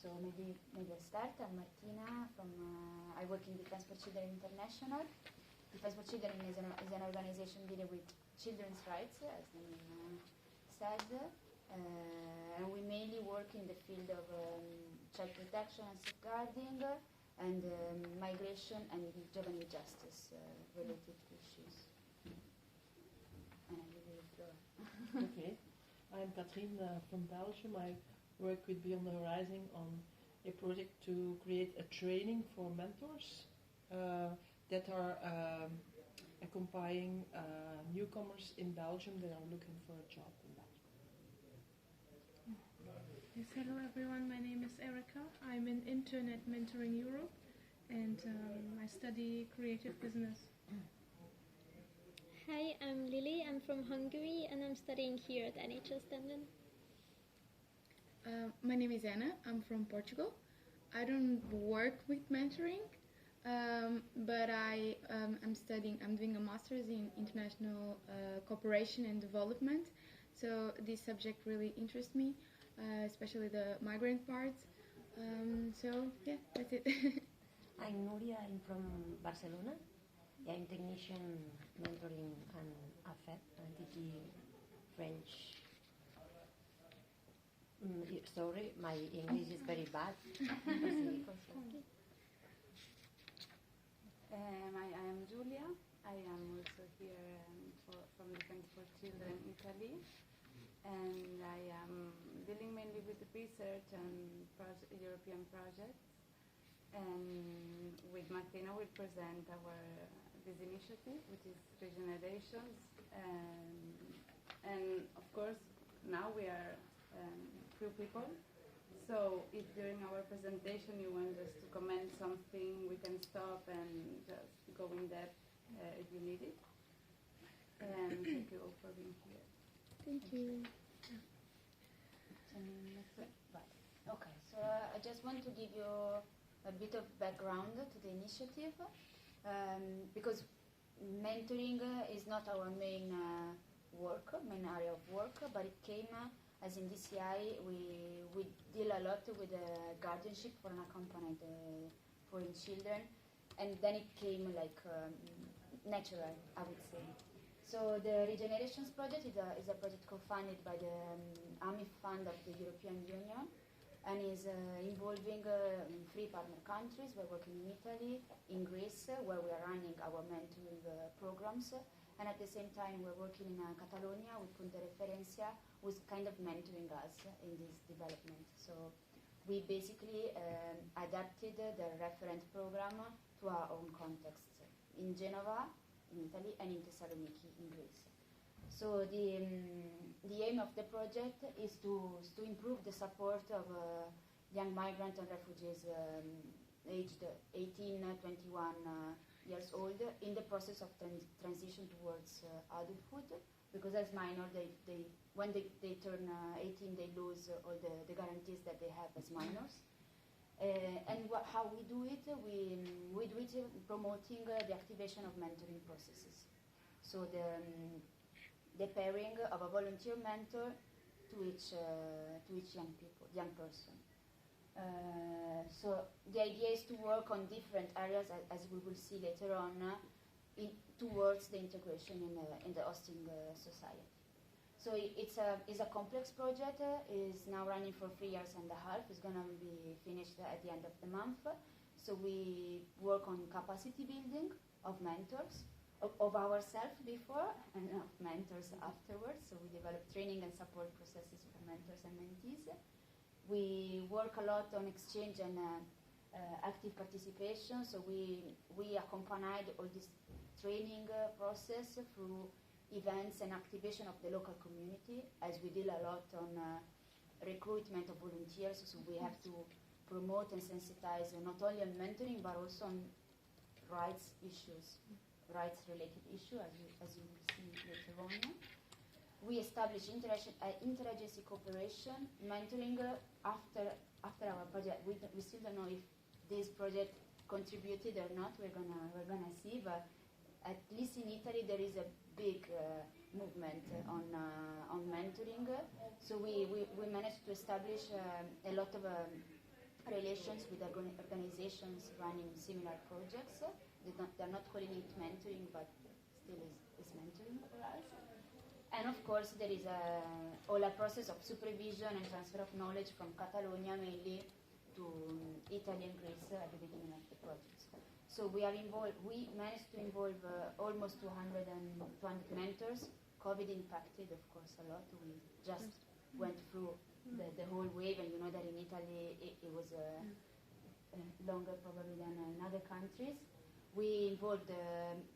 So maybe I start. I'm Martina I work in Vigilance for Children International. Vigilance for Children is an organization dealing with children's rights, as the name said. And we mainly work in the field of child protection and safeguarding and migration and juvenile justice related issues. And I give you the floor. Okay. I'm Katrien from Belgium. I work with Beyond the Horizon on a project to create a training for mentors that are accompanying newcomers in Belgium that are looking for a job in Belgium. Yes, hello everyone, my name is Erica. I'm in Internet Mentoring Europe and I study creative business. Hi, I'm Lily. I'm from Hungary and I'm studying here at NHS London. My name is Anna. I'm from Portugal. I don't work with mentoring, but I'm doing a master's in international cooperation and development. So this subject really interests me, especially the migrant part. So yeah, that's it. I'm Nuria. I'm from Barcelona. I'm technician mentoring and AFET, entity French. Sorry, my English is very bad. I am Giulia. I am also here from Defense for Children Italy, and I am dealing mainly with research and European projects. And with Martina, we'll present this initiative, which is regenerations, and of course now we are few people. So if during our presentation you want us to comment something, we can stop and just go in depth if you need it. And thank you all for being here. Thank you. Okay, so I just want to give you a bit of background to the initiative because mentoring is not our main main area of work, but it came as in DCI, we deal a lot with guardianship for unaccompanied foreign children, and then it came like natural, I would say. So the Regenerations project is a project co-funded by the AMIF Fund of the European Union, and is involving 3 partner countries. We're working in Italy, in Greece, where we are running our mentoring programs, and at the same time we're working in Catalonia with Punta Referencia, who's kind of mentoring us in this development. So we basically adapted the referent program to our own context in Genova, in Italy, and in Thessaloniki, in Greece. So the aim of the project is to improve the support of young migrant and refugees aged 18, 21 years old in the process of transition towards adulthood, because as minor, when they turn 18, they lose all the guarantees that they have as minors. And how we do it? We do it promoting the activation of mentoring processes. So the pairing of a volunteer mentor to each young person. So the idea is to work on different areas, as we will see later on, towards the integration in the hosting society. So it's a complex project. Is now running for 3.5 years. It's going to be finished at the end of the month. So we work on capacity building of mentors, of ourselves before, and of mentors afterwards. So we develop training and support processes for mentors and mentees. We work a lot on exchange and active participation. So we accompanied all this training process through events and activation of the local community, as we deal a lot on recruitment of volunteers. So we have to promote and sensitize not only on mentoring, but also on rights issues, rights-related issues, as you will see later on. We establish interagency cooperation, mentoring after our project. We still don't know if this project contributed or not. We're gonna see, but at least in Italy there is a big movement on mentoring. So we managed to establish a lot of relations with organizations running similar projects. They're not calling it mentoring, but still is mentoring for us. And of course, there is all a process of supervision and transfer of knowledge from Catalonia mainly to Italy and Greece at the beginning of the project. So we managed to involve almost 200 mentors. COVID impacted, of course, a lot. We just went through the whole wave, and you know that in Italy it was longer probably than in other countries. We involved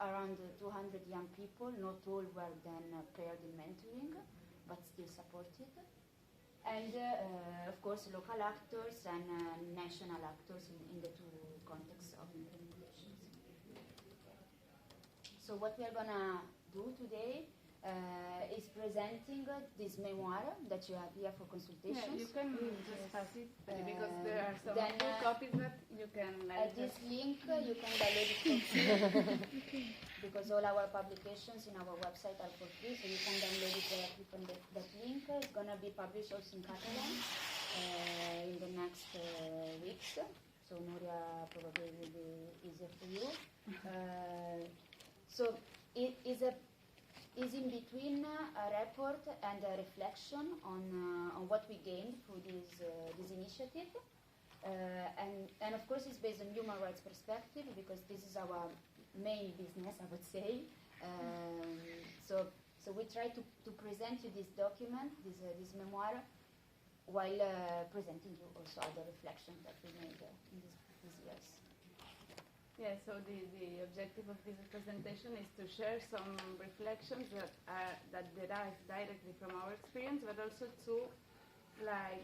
around 200 young people. Not all were then paired in mentoring, but still supported. And of course, local actors and national actors in the two contexts of implementations. So what we are going to do today is presenting this memoir that you have here for consultations. Yeah, you can just pass it because there are some full copies that you can at this link you can download it for free because all our publications in our website are for free, so you can download it directly from that link. It's going to be published also in Catalan in the next weeks, so Nuria probably will be easier for you. So it is in between a report and a reflection on what we gained through this initiative. And of course it's based on human rights perspective because this is our main business, I would say. So we try to present you this document, this memoir, while presenting you also other reflections that we made in these years. Yeah, so the objective of this presentation is to share some reflections that derive directly from our experience, but also to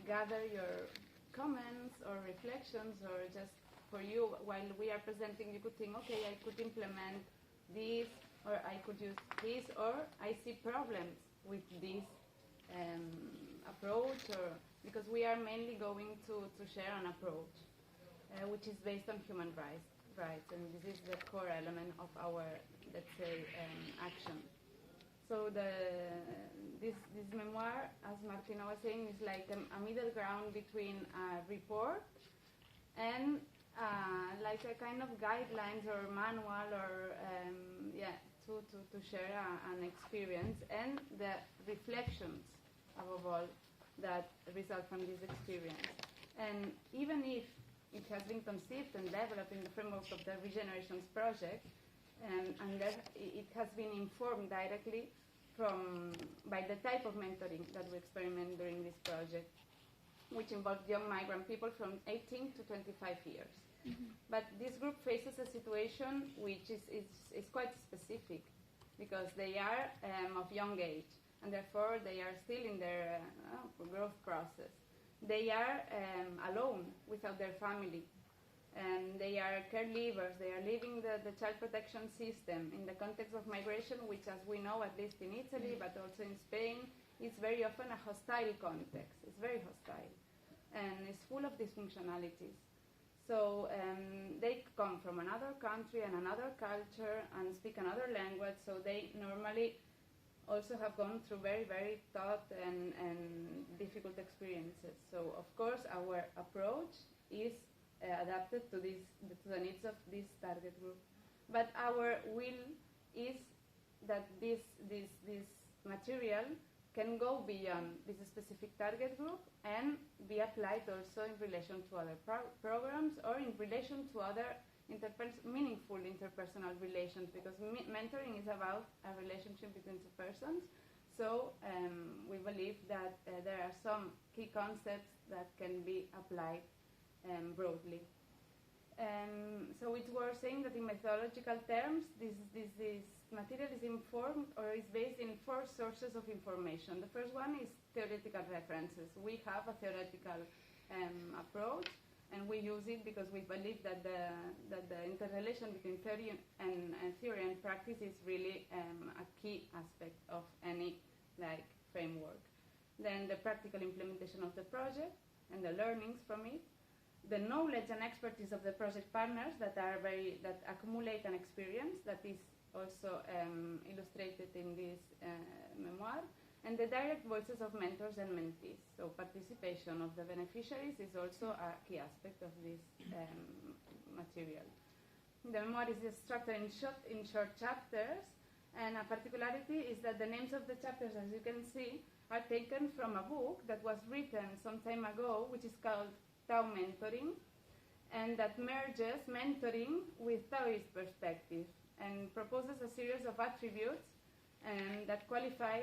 gather your comments or reflections, or just for you, while we are presenting, you could think, okay, I could implement this, or I could use this, or I see problems with this approach, or because we are mainly going to share an approach which is based on human rights, and this is the core element of our, let's say, action. So this memoir, as Martina was saying, is like a middle ground between a report and like a kind of guidelines or manual, or to share an experience and the reflections above all that result from this experience. And even if it has been conceived and developed in the framework of the Regenerations project, and it has been informed directly by the type of mentoring that we experiment during this project, which involved young migrant people from 18 to 25 years. Mm-hmm. But this group faces a situation which is quite specific because they are of young age, and therefore they are still in their growth process. They are alone without their family, and they are caregivers. They are leaving the child protection system in the context of migration, which, as we know, at least in Italy, but also in Spain, is very often a hostile context. It's very hostile, and it's full of dysfunctionalities. So they come from another country and another culture and speak another language, so they normally also have gone through very, very tough and difficult experiences. So, of course, our approach is adapted to the needs of this target group. But our will is that this material can go beyond this specific target group and be applied also in relation to other programs or in relation to other meaningful interpersonal relations, because mentoring is about a relationship between two persons. So we believe that there are some key concepts that can be applied broadly. So it's worth saying that in methodological terms, this material is informed or is based in 4 sources of information. The first one is theoretical references. We have a theoretical approach, and we use it because we believe that the interrelation between theory and practice is really a key aspect of any framework. Then the practical implementation of the project and the learnings from it. The knowledge and expertise of the project partners that accumulate an experience that is also illustrated in this memoir. and the direct voices of mentors and mentees. So participation of the beneficiaries is also a key aspect of this material. The memoir is structured in short chapters, and a particularity is that the names of the chapters, as you can see, are taken from a book that was written some time ago, which is called Tao Mentoring, and that merges mentoring with Taoist perspective and proposes a series of attributes that qualify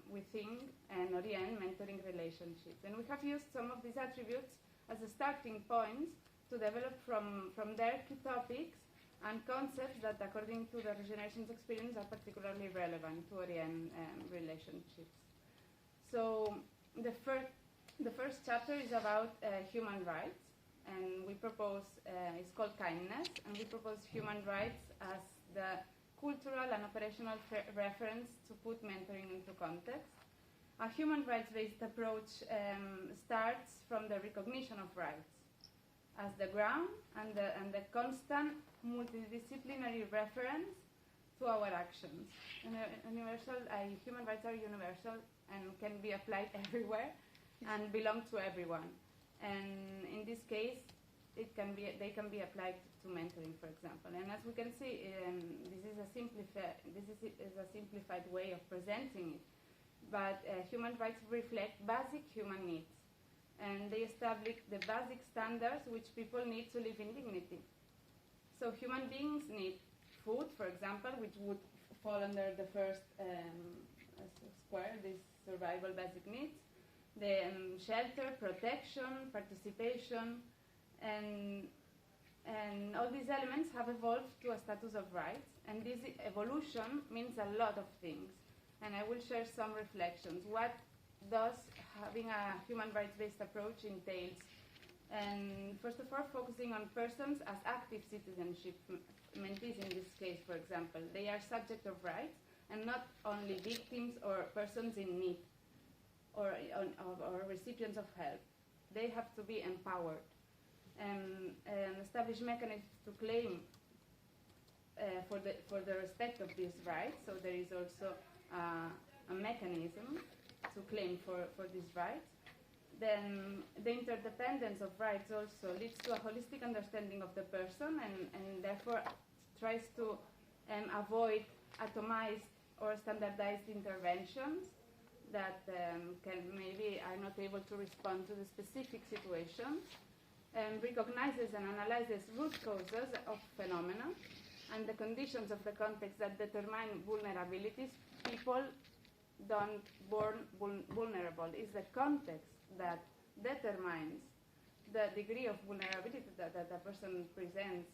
within and orient mentoring relationships. And we have used some of these attributes as a starting points to develop from there key topics and concepts that, according to the regeneration's experience, are particularly relevant to orient relationships. So the first chapter is about human rights, and we propose, it's called Kindness, and we propose human rights as the cultural and operational reference to put mentoring into context. A human rights-based approach starts from the recognition of rights as the ground and the constant multidisciplinary reference to our actions. Human rights are universal and can be applied everywhere and belong to everyone. And in this case, they can be applied to mentoring, for example. And as we can see, this is a simplified way of presenting it. But human rights reflect basic human needs, and they establish the basic standards which people need to live in dignity. So human beings need food, for example, which would fall under the first square, these survival basic needs. The shelter, protection, participation, and all these elements have evolved to a status of rights, and this evolution means a lot of things. And I will share some reflections. What does having a human rights-based approach entails? And first of all, focusing on persons as active citizenship, mentees in this case, for example. They are subject of rights and not only victims or persons in need or recipients of help. They have to be empowered and establish mechanisms to claim for the respect of these rights. So there is also a mechanism to claim for these rights. Then the interdependence of rights also leads to a holistic understanding of the person and therefore tries to avoid atomized or standardized interventions that maybe are not able to respond to the specific situation, and recognizes and analyzes root causes of phenomena and the conditions of the context that determine vulnerabilities. People don't born vulnerable. It's the context that determines the degree of vulnerability that a person presents.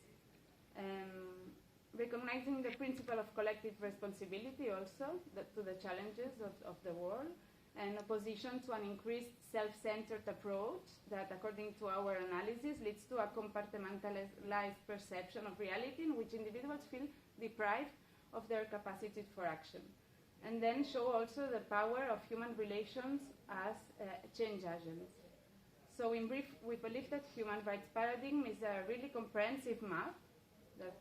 Recognizing the principle of collective responsibility also to the challenges of the world, and opposition to an increased self-centered approach that, according to our analysis, leads to a compartmentalized perception of reality in which individuals feel deprived of their capacity for action. And then show also the power of human relations as change agents. So in brief, we believe that human rights paradigm is a really comprehensive map that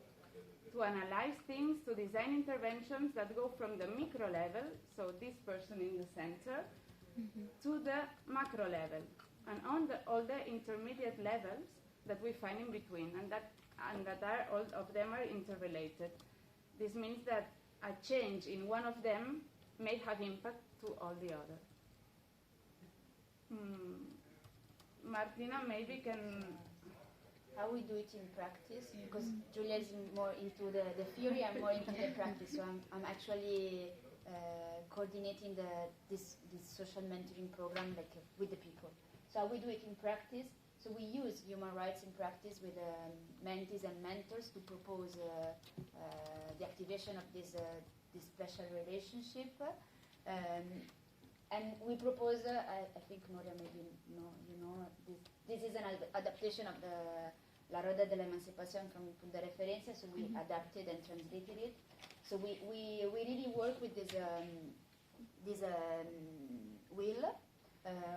to analyze things, to design interventions that go from the micro level, so this person in the center, to the macro level, and on all the intermediate levels that we find in between, and that are all of them are interrelated. This means that a change in one of them may have impact to all the others. Martina maybe can... How we do it in practice, because Julia is more into the theory, I'm more into the practice, so I'm actually coordinating this social mentoring program with the people. So how we do it in practice, so we use human rights in practice with mentees and mentors to propose the activation of this special relationship. And we propose, I think Noria maybe this is an adaptation of the La Rueda de la Emancipación from Punto de Referencia, so we adapted and translated it. So we really work with this wheel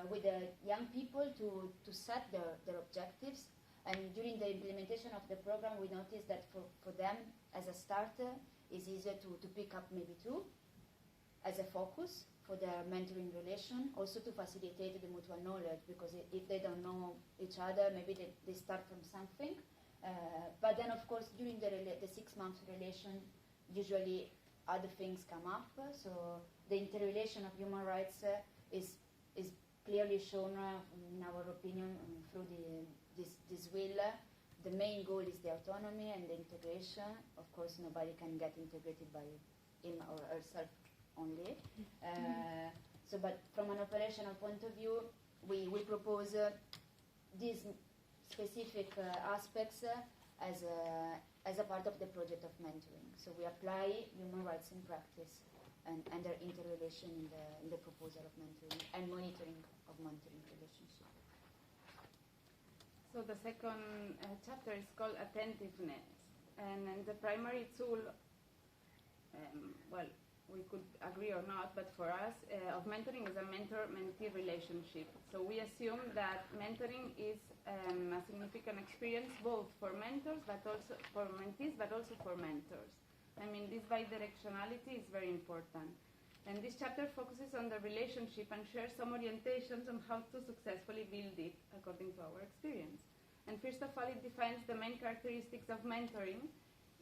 with the young people to set their objectives. And during the implementation of the program, we noticed that for them, as a starter, it's easier to pick up maybe two as a focus for their mentoring relation, also to facilitate the mutual knowledge, because if they don't know each other, maybe they start from something. But then, of course, during the 6 months relation, usually other things come up. So the interrelation of human rights is clearly shown, in our opinion, through this will. The main goal is the autonomy and the integration. Of course, nobody can get integrated by him or herself only. But from an operational point of view, we propose these specific aspects as a part of the project of mentoring. So we apply human rights in practice and their interrelation in the proposal of mentoring and monitoring of mentoring relationships. So the second chapter is called Attentiveness, and the primary tool, well, we could agree or not, but for us, of mentoring is a mentor-mentee relationship. So we assume that mentoring is a significant experience both for mentors, but also for mentees, but also for mentors. I mean, this bidirectionality is very important. And this chapter focuses on the relationship and shares some orientations on how to successfully build it according to our experience. And first of all, it defines the main characteristics of mentoring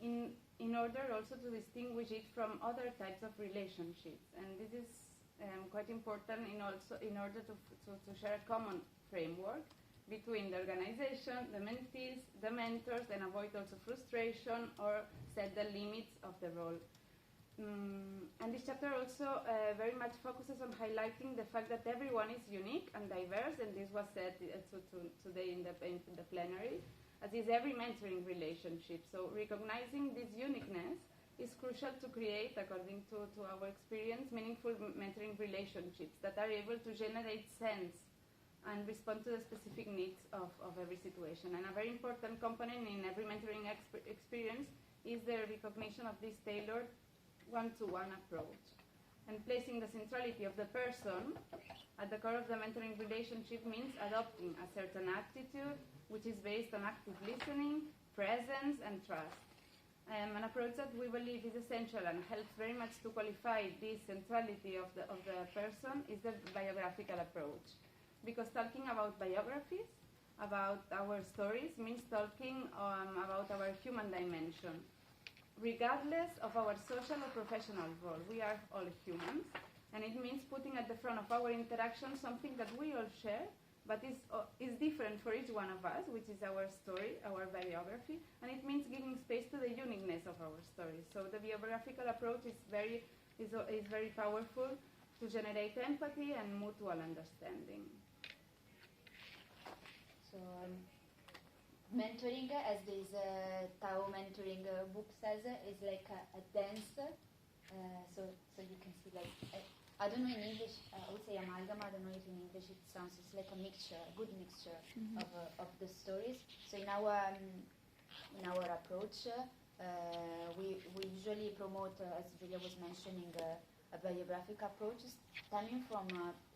in order also to distinguish it from other types of relationships. And this is quite important in order to share a common framework between the organization, the mentees, the mentors, and avoid also frustration or set the limits of the role. And this chapter also very much focuses on highlighting the fact that everyone is unique and diverse, and this was said today in the plenary, as is every mentoring relationship. So recognizing this uniqueness is crucial to create, according to our experience, meaningful mentoring relationships that are able to generate sense and respond to the specific needs of every situation. And a very important component in every mentoring experience is the recognition of this tailored one-to-one approach. And placing the centrality of the person at the core of the mentoring relationship means adopting a certain attitude which is based on active listening, presence, and trust. An approach that we believe is essential and helps very much to qualify this centrality of the person is the biographical approach. Because talking about biographies, about our stories, means talking about our human dimension. Regardless of our social or professional role, we are all humans, and it means putting at the front of our interaction something that we all share, but is different for each one of us, which is our story, our biography, and it means giving space to the uniqueness of our stories. So the biographical approach is very powerful to generate empathy and mutual understanding. So mentoring, as this Tao mentoring book says, is like a dance. So you can see, like, I don't know in English, I would say amalgam, I don't know if in English it sounds, it's like a mixture, a good mixture of the stories. So in our approach, we usually promote, as Julia was mentioning, a biographic approach stemming from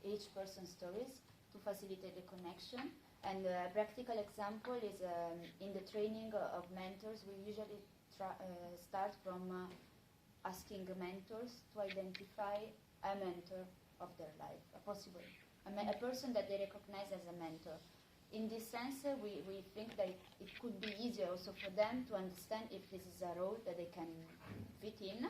each person's stories to facilitate the connection. And a practical example is in the training of mentors, we usually start from asking mentors to identify a mentor of their life, a person that they recognize as a mentor. In this sense, we think that it could be easier also for them to understand if this is a role that they can fit in.